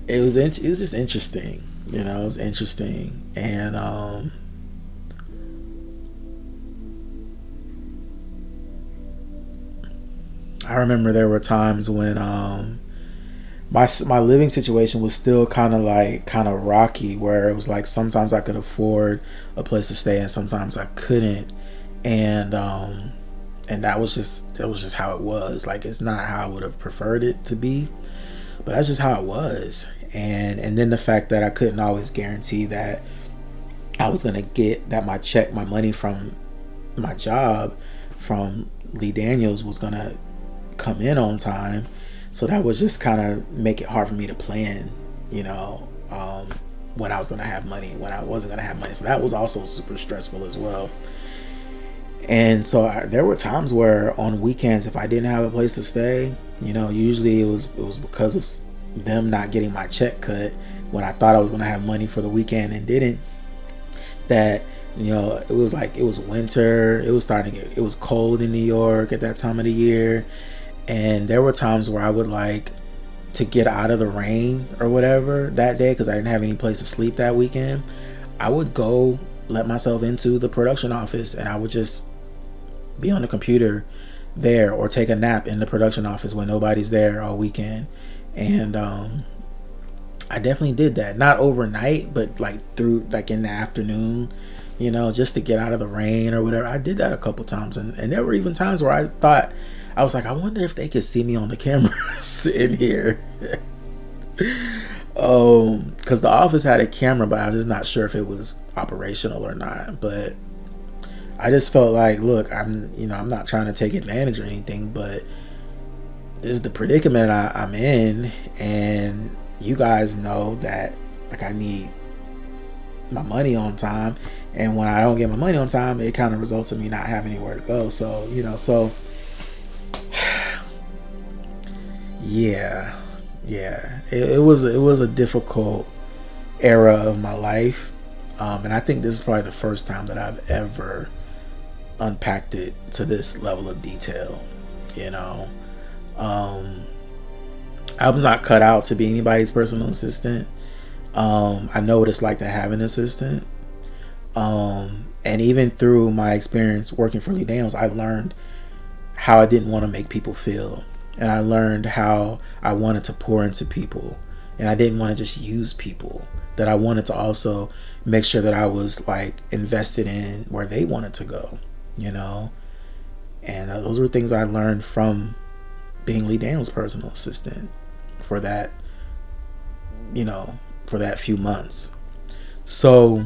it was just interesting, it was interesting. And I remember there were times when my living situation was still kind of rocky, where it was like sometimes I could afford a place to stay and sometimes I couldn't. And that was just how it was. Like, it's not how I would have preferred it to be, but that's just how it was. And then the fact that I couldn't always guarantee that I was gonna get that my money from my job from Lee Daniels was gonna come in on time. So that was just kind of make it hard for me to plan, when I was gonna have money, when I wasn't gonna have money. So that was also super stressful as well. And so there were times where on weekends, if I didn't have a place to stay, usually it was because of them not getting my check cut when I thought I was gonna have money for the weekend and didn't. That it was like, it was winter. It was cold in New York at that time of the year, and there were times where I would like to get out of the rain or whatever that day because I didn't have any place to sleep that weekend. I would go let myself into the production office and I would just be on the computer there, or take a nap in the production office when nobody's there all weekend. And I definitely did that, not overnight, but like through, like in the afternoon, just to get out of the rain or whatever. I did that a couple times, and there were even times where I thought, I was like, I wonder if they could see me on the camera sitting here. Because the office had a camera, but I was just not sure if it was operational or not. But I just felt like, look, I'm not trying to take advantage or anything, but this is the predicament I'm in, and you guys know that, like, I need my money on time, and when I don't get my money on time, it kind of results in me not having anywhere to go. So yeah, it was a difficult era of my life, and I think this is probably the first time that I've ever unpacked it to this level of detail. I was not cut out to be anybody's personal assistant. I know what it's like to have an assistant, and even through my experience working for Lee Daniels, I learned how I didn't want to make people feel, and I learned how I wanted to pour into people, and I didn't want to just use people. That I wanted to also make sure that I was like invested in where they wanted to go, and those were things I learned from being Lee Daniels' personal assistant for that few months. So